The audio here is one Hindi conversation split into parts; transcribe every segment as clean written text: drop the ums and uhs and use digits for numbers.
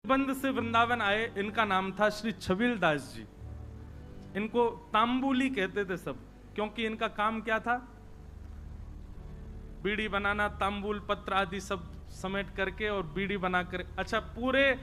बंद से वृंदावन आए, इनका नाम था श्री छबील दास जी। इनको तांबुली कहते थे सब, क्योंकि इनका काम क्या था? बीड़ी बनाना, तांबुल पत्र आदि सब समेट करके और बीड़ी बनाकर। अच्छा, पूरे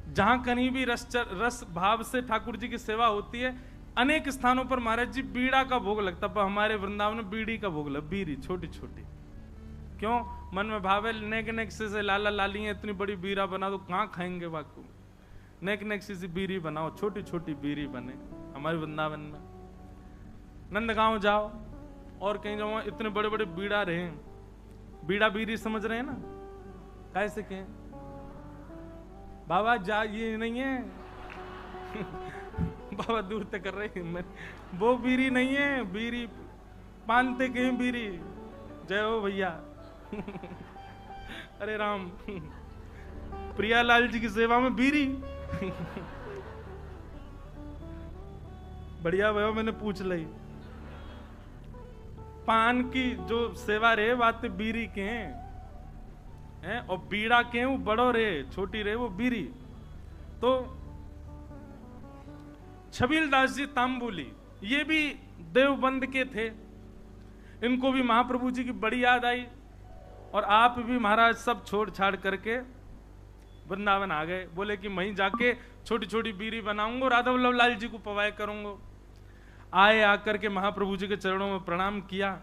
जहां कहीं भी रस भाव से ठाकुर जी की सेवा होती है, अनेक स्थानों पर महाराज जी बीड़ा का भोग लगता। पर हमारे वृंदावन में बीड़ी का भोग लग, बीड़ी छोटी छोटी। क्यों? मन में भावे नेक नेक से लाला लाली है, इतनी बड़ी बीड़ा बना दो, कहां खाएंगे वाकू? नेक नेक से बीड़ी बनाओ, छोटी छोटी बीड़ी बने। हमारे वृंदावन में नंदगांव जाओ और कहीं जाओ, इतने बड़े बड़े बीड़ा रहे। बीड़ा बीड़ी समझ रहे हैं ना? कैसे कहें बाबा जा, ये नहीं है बाबा दूर तक कर रहे हैं, वो बीड़ी नहीं है, बीड़ी पानते के बीड़ी। जय हो भैया अरे राम प्रियालाल जी की सेवा में बीड़ी बढ़िया भैया, मैंने पूछ ली। पान की जो सेवा रे बात बीड़ी के हैं, और बीड़ा के वो बड़ो रे, छोटी रे वो बीड़ी। तो छबील दास जी तांबुली, ये भी देवबंद के थे। इनको भी महाप्रभु जी की बड़ी याद आई, और आप भी महाराज सब छोड़ छाड़ करके वृंदावन आ गए। बोले कि वहीं जाके छोटी छोटी बीड़ी बनाऊंगा, राधा वल्लभ लाल जी को पवाय करूंगा। आए, आकर के महाप्रभु जी के चरणों में प्रणाम किया,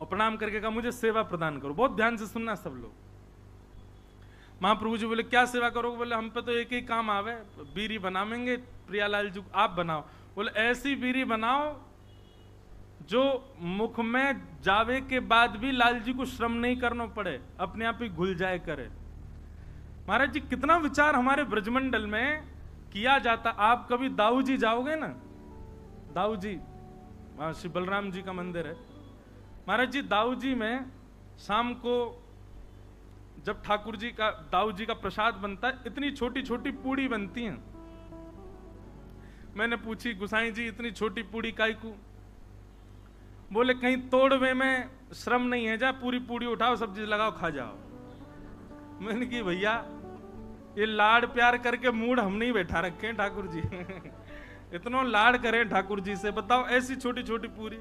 और प्रणाम करके कहा मुझे सेवा प्रदान करो। बहुत ध्यान से सुनना सब लोग। महाप्रभु जी बोले क्या सेवा करोगे? बोले हम पे तो एक ही काम आवे, बीड़ी बनावेंगे, प्रियालाल जी आप बनाओ। बोले ऐसी बीड़ी बनाओ जो मुख में जावे के बाद भी लाल जी को श्रम नहीं करना पड़े, अपने आप ही घुल जाए करे। महाराज जी कितना विचार हमारे ब्रजमंडल में किया जाता। आप कभी दाऊ जी जाओगे ना, दाऊ जी वहां श्री बलराम जी का मंदिर है। महाराज जी दाऊ जी में शाम को जब ठाकुर जी का, दाऊ जी का प्रसाद बनता है, इतनी छोटी छोटी पूड़ी बनती हैं। मैंने पूछी गुसाई जी इतनी छोटी पूड़ी काई को? बोले कहीं तोड़वे में श्रम नहीं है, जा पूरी पूड़ी उठाओ, सब्जी लगाओ, खा जाओ। मैंने की भैया ये लाड प्यार करके मूड हम नहीं बैठा रखे हैं ठाकुर जी इतना लाड करें ठाकुर जी से, बताओ ऐसी छोटी छोटी पूरी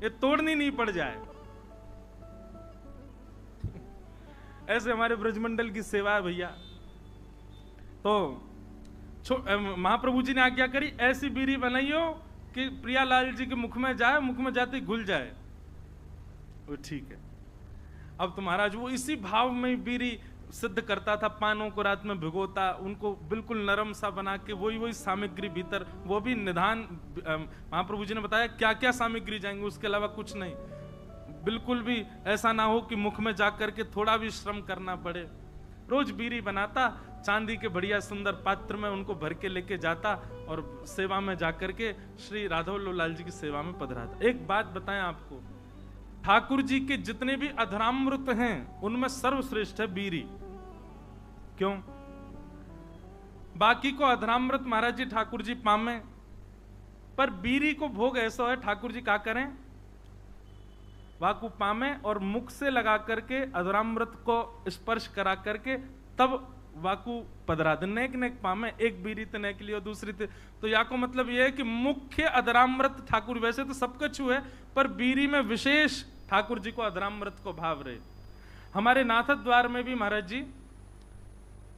ये तोड़नी नहीं पड़ जाए। ऐसे हमारे ब्रजमंडल की सेवा है भैया। तो महाप्रभु जी ने आज्ञा करी ऐसी बीड़ी बनाइयो कि प्रियालाल जी के मुख में जाए, मुख में जाते घुल जाए। वो ठीक है। अब तो महाराज वो इसी भाव में बीड़ी सिद्ध करता था, पानों को रात में भिगोता, उनको बिल्कुल नरम सा बना के, वही सामग्री भीतर, वो भी निधान। महाप्रभु जी ने बताया क्या क्या सामग्री जाएंगे, उसके अलावा कुछ नहीं। बिल्कुल भी ऐसा ना हो कि मुख में जाकर के थोड़ा भी श्रम करना पड़े। रोज बीड़ी बनाता, चांदी के बढ़िया सुंदर पात्र में उनको भर के लेके जाता, और सेवा में जाकर के श्री राधा वल्लभ लाल जी की सेवा में पधराता। एक बात बताएं आपको, ठाकुर जी के जितने भी अधरामृत हैं उनमें सर्वश्रेष्ठ है बीड़ी। क्यों? बाकी को अधरामृत महाराज जी ठाकुर जी पामे, पर बीड़ी को भोग ऐसा है ठाकुर जी क्या करें, वाकु पामे और मुख से लगा करके अधरामृत को स्पर्श करा करके तब वाकु पधरा दे। नेक नेक पामे, एक बीड़ी तो नेक लियो, दूसरी तो या को मतलब यह है कि मुख्य अधरामृत ठाकुर, वैसे तो सब कुछ है पर बीड़ी में विशेष ठाकुर जी को अधरामृत को भाव रहे। हमारे नाथ द्वार में भी महाराज जी,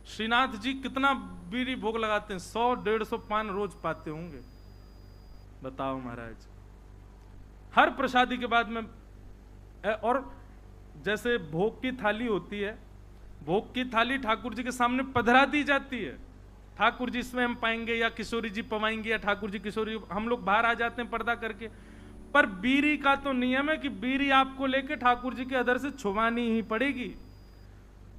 श्रीनाथ जी कितना बीड़ी भोग लगाते हैं, 100-150 पान रोज पाते होंगे। बताओ महाराज, हर प्रसादी के बाद में। और जैसे भोग की थाली होती है, भोग की थाली ठाकुर जी के सामने पधरा दी जाती है। ठाकुर जी स्वयं पाएंगे या किशोरी जी पवाएंगे, या ठाकुर जी किशोरी, हम लोग बाहर आ जाते हैं पर्दा करके। पर बीड़ी का तो नियम है कि बीड़ी आपको लेके ठाकुर जी के अधर से छुवानी ही पड़ेगी।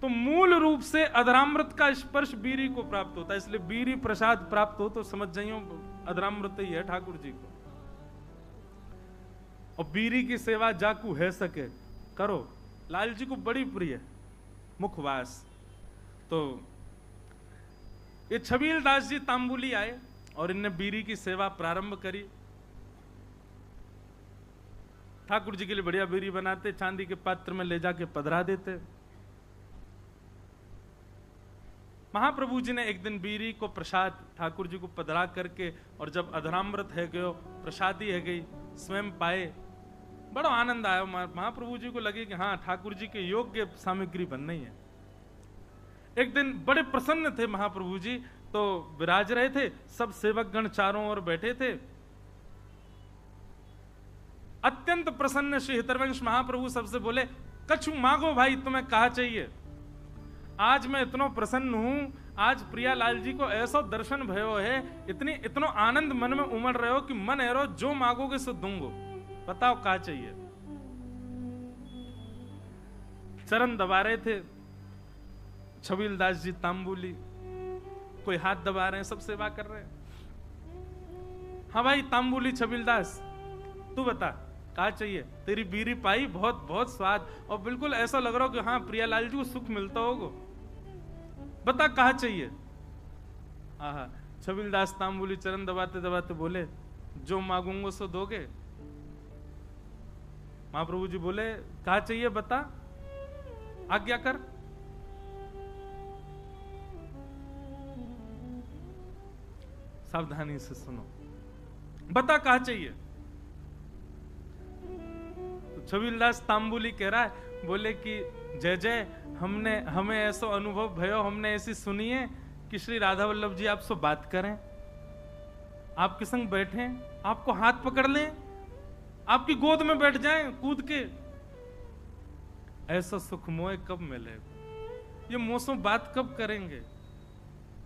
तो मूल रूप से अधरामृत का स्पर्श बीड़ी को प्राप्त होता है, इसलिए बीड़ी प्रसाद प्राप्त हो तो समझ जाइयो अधरामृत ही है ठाकुर जी को। और बीड़ी की सेवा जाकू है सके करो, लाल जी को बड़ी प्रिय मुखवास। तो ये छबील दास जी तांबुली आए और इनने बीड़ी की सेवा प्रारंभ करी। ठाकुर जी के लिए बढ़िया बीड़ी बनाते, चांदी के पात्र में ले जाके पधरा देते। महाप्रभु जी ने एक दिन बीरी को प्रसाद ठाकुर जी को पधरा करके, और जब अधरामृत है गयो, प्रसादी है गई, स्वयं पाए, बड़ा आनंद आया। महाप्रभु जी को लगे कि हाँ, ठाकुर जी के योग्य सामग्री बन रही है। एक दिन बड़े प्रसन्न थे महाप्रभु जी, तो विराज रहे थे, सब सेवकगण चारों ओर बैठे थे। अत्यंत प्रसन्न श्री हितरवंश महाप्रभु सबसे बोले, कछु मांगो भाई, तुम्हें कहा चाहिए। आज मैं इतना प्रसन्न हूं, आज प्रियालाल जी को ऐसा दर्शन भयो है, इतनो आनंद मन में उमड़ रहे हो कि मन एरो जो मांगोगे सो दूंगो, बताओ क्या चाहिए। चरण दबा रहे थे छबीलदास जी तांबुली, कोई हाथ दबा रहे हैं, सब सेवा कर रहे हैं। हाँ भाई तांबुली छबीलदास, तू बता क्या चाहिए। तेरी बीरी पाई, बहुत बहुत स्वाद, और बिल्कुल ऐसा लग रहा हो कि हाँ प्रियालाल जी को सुख मिलता होगा, बता कहा चाहिए। हाँ, छबीलदास तांबुली चरण दबाते दबाते बोले, जो मांगूंगा सो दोगे। महाप्रभु जी बोले, कहा चाहिए बता, आज्ञा कर। सावधानी से सुनो, बता कहा चाहिए। छबीलदास तांबुली कह रहा है, बोले कि जय जय, हमें ऐसा अनुभव भयो, हमने ऐसी सुनी है कि श्री राधा वल्लभ जी आपसे बात करें, आपके संग बैठे, आपको हाथ पकड़ लें, आपकी गोद में बैठ जाएं कूद के। ऐसा सुख मोह कब मिलेगा, ये मौसम बात कब करेंगे,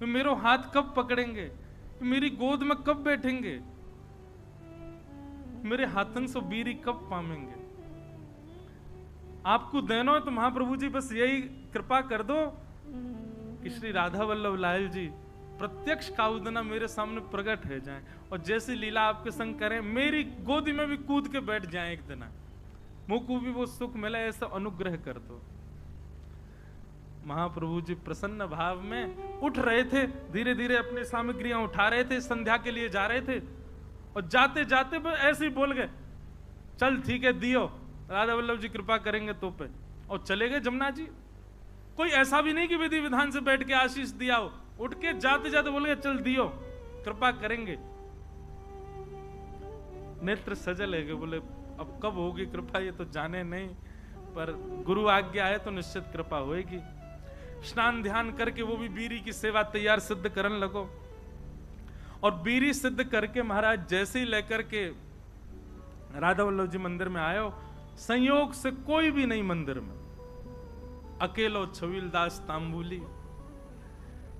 मेरे हाथ कब पकड़ेंगे, मेरी गोद में कब बैठेंगे, मेरे हाथन से बीरी कब पामेंगे। आपको देनो है तो महाप्रभु जी बस यही कृपा कर दो कि श्री राधा वल्लभ लाल जी प्रत्यक्ष काउदना मेरे सामने प्रकट हो जाएं, और जैसी लीला आपके संग करें, मेरी गोदी में भी कूद के बैठ जाएं एक दिन, मुझको भी वो सुख मिले, ऐसा अनुग्रह कर दो। महाप्रभु जी प्रसन्न भाव में उठ रहे थे, धीरे धीरे अपनी सामग्रियां उठा रहे थे, संध्या के लिए जा रहे थे, और जाते जाते ऐसे ही बोल गए, चल ठीक है दियो, राधा वल्लभ जी कृपा करेंगे तो पे, और चले गए जमुना जी। कोई ऐसा भी नहीं कि विधि विधान से बैठ के आशीष दिया हो, उठ के जाते जाते बोल गए, चल दियो, कृपा करेंगे। नेत्र सजल है, बोले अब कब होगी कृपा ये तो जाने नहीं, पर गुरु आज्ञा है तो निश्चित कृपा होएगी। स्नान ध्यान करके वो भी बीरी की सेवा तैयार सिद्ध करने लगो, और बीरी सिद्ध करके महाराज जैसे ही लेकर के राधा वल्लभ जी मंदिर में आयो, संयोग से कोई भी नहीं मंदिर में, अकेलो छबीलदास तांबुली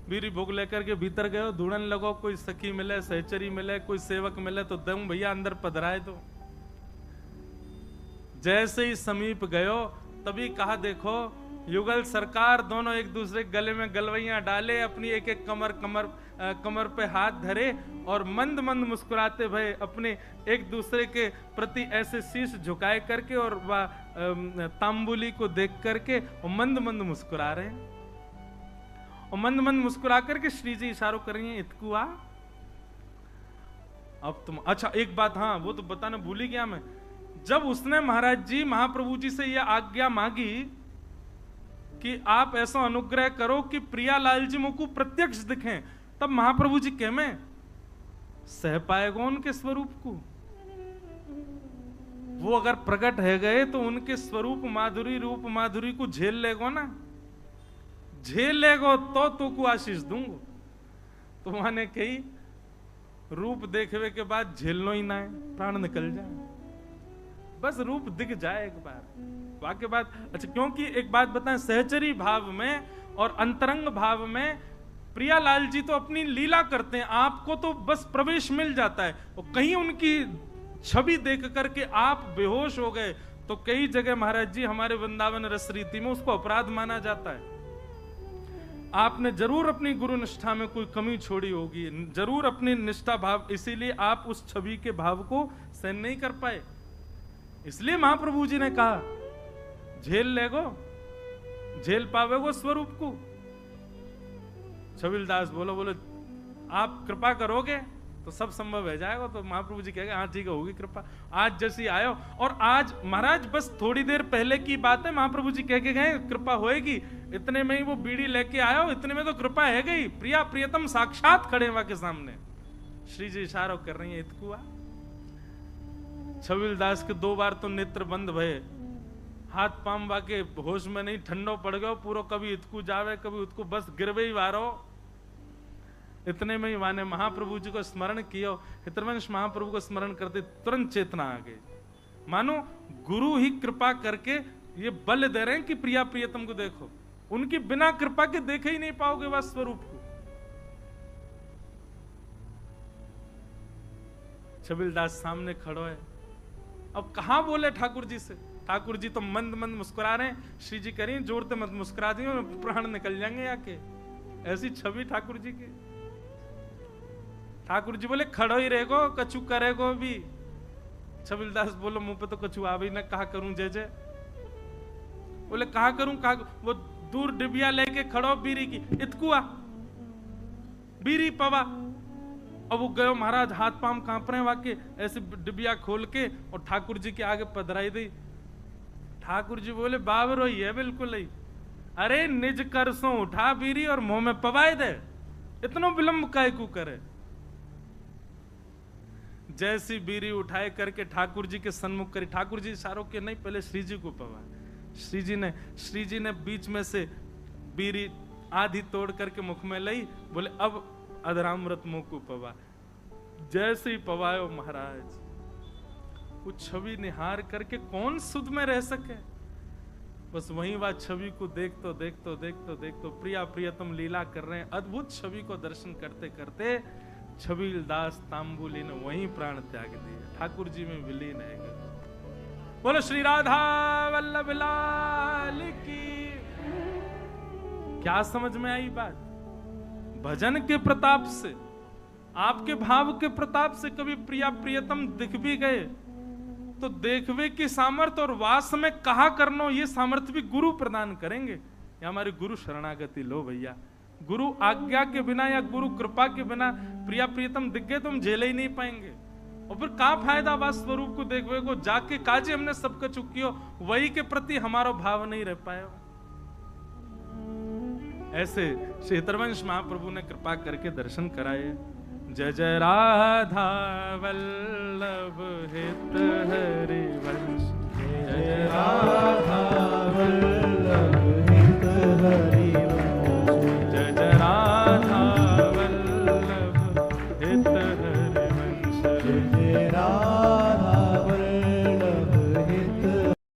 बीरी भोग लेकर के भीतर गयो, ढूंढने लगो, कोई सखी मिले, सहचरी मिले, कोई सेवक मिले तो दम भैया अंदर पधराए दो। जैसे ही समीप गयो तभी कहा, देखो युगल सरकार, दोनों एक दूसरे गले में गलवैया डाले, अपनी एक एक कमर पे हाथ धरे, और मंद मंद मुस्कुराते भय अपने एक दूसरे के प्रति ऐसे शीश झुकाए करके, और वह तांबुली को देख करके और मंद मंद मुस्कुरा रहे हैं, और मंद मंद मुस्कुरा करके श्री जी इशारों कर रही हैं, इतकुआ अब तुम। अच्छा एक बात, हाँ वो तो बताना भूल ही गया मैं, जब उसने महाराज जी महाप्रभु जी से यह आज्ञा मांगी कि आप ऐसा अनुग्रह करो कि प्रियालाल जी मुझको प्रत्यक्ष दिखें, तब महाप्रभु जी कह में सह पाएगा उनके स्वरूप को। वो अगर प्रकट है गए तो उनके स्वरूप माधुरी, रूप माधुरी को झेल लेगो ना, झेल लेगो तो को आशीष दूंगो। तो माने कही रूप देखने के बाद झेलनो ही ना है, प्राण निकल जाए, बस रूप दिख जाए एक बार, वाक्य बात। अच्छा क्योंकि एक बात बताएं, सहचरी भाव में और अंतरंग भाव में प्रियालाल जी तो अपनी लीला करते हैं, आपको तो बस प्रवेश मिल जाता है, और कहीं उनकी छवि देख करके आप बेहोश हो गए तो कई जगह महाराज जी हमारे वृंदावन रस रीति में उसको अपराध माना जाता है। आपने जरूर अपनी गुरु निष्ठा में कोई कमी छोड़ी होगी, जरूर अपनी निष्ठा भाव, इसीलिए आप उस छवि के भाव को सहन नहीं कर पाए। इसलिए महाप्रभु जी ने कहा झेल लेगो, झेल पावेगो स्वरूप को। छबीलदास बोले आप कृपा करोगे तो सब संभव हो जाएगा। तो महाप्रभु जी कहेंगे हाँ ठीक है, होगी कृपा। आज जैसी आयो, और आज महाराज बस थोड़ी देर पहले की बात है, महाप्रभु जी कह के गए कृपा होएगी, इतने में ही वो बीड़ी लेके आया, इतने में तो कृपा है गई, प्रिया प्रियतम साक्षात खड़े वहां के सामने। श्री जी इशारा कर रही है, इतकुआ। छबीलदास के 2 बार तो नेत्र बंद भये, हाथ पाम वाके होश में नहीं, ठंडो पड़ गयो पूरो, कभी इतकू जावे कभी उतकू, बस गिरवे ही वारो। इतने में ही वाने महाप्रभु जी को स्मरण किया। हितवंश महाप्रभु को स्मरण करते तुरंत चेतना आ गई। मानो गुरु ही कृपा करके ये बल दे रहे हैं कि प्रिया प्रियतम को देखो, उनकी बिना कृपा के देखे ही नहीं पाओगे वह स्वरूप को। छबीलदास सामने खड़ो है, अब कहां बोले ठाकुर जी से। ठाकुर जी तो मंद मंद मुस्कुरा रहे हैं। श्री जी करें जोर से मत मुस्कुरा दिए, प्राण निकल जाएंगे आके। ऐसी छवि ठाकुर जी की। ठाकुर जी बोले खड़ो ही रहेगो, कछु करेगो भी। छबीलदास बोलो मुंह पे तो कछु आ भी ना, कहा करूं जय जय। बोले कहा करूं कहा। वो दूर डिबिया लेके खड़ो बीरी की, इतकुआ बीरी पवा। अब वो गयो महाराज, हाथ पाम कांप रहे वाके, ऐसे डिबिया खोल के और ठाकुर जी के आगे पधराई दी। ठाकुर जी बोले बाबर ही है बिल्कुल ही। अरे निज करसों उठा बीरी और मुंह में पवाए दे, इतना विलंब काय को करे। जैसी बीरी उठाए करके ठाकुर जी के सन्मुख करी। ठाकुर जी इशारों के नहीं, पहले श्री जी को पवा। श्री जी ने बीच में से बीरी आधी तोड़ करके मुख में लाई। बोले अब अधरामृत मुंह को पवा। जैसे ही पवायो महाराज, वो छवि निहार करके कौन सुध में रह सके। बस वहीं वह छवि को देखतो प्रिया प्रियतम लीला कर रहे हैं। अद्भुत छवि को दर्शन करते करते छबीलदास तांबुली ने वहीं प्राण त्याग दिए, ठाकुर जी में विलीन है गए। बोलो श्री राधा वल्लभ लाल की। क्या समझ में आई बात। भजन के प्रताप से, आपके भाव के प्रताप से कभी प्रिया प्रियतम दिख भी गए तो देखवे की सामर्थ्य और वास में कहा करनो, ये सामर्थ्य भी गुरु प्रदान करेंगे। ये हमारी गुरु शरणागति लो भैया। गुरु आज्ञा के बिना या गुरु कृपा के बिना प्रिया प्रियतम दिख गए तो हम झेले ही नहीं पाएंगे। और फिर क्या फायदा वास स्वरूप को देखवे को, जाके काजे हमने सब कुछ चुकियो, वही के प्रति हमारा भाव नहीं रह पाया। ऐसे श्री हितवंश महाप्रभु ने कृपा करके दर्शन कराए। जय जय राधा वल्लभ हित हरिवंश, जय जय राधा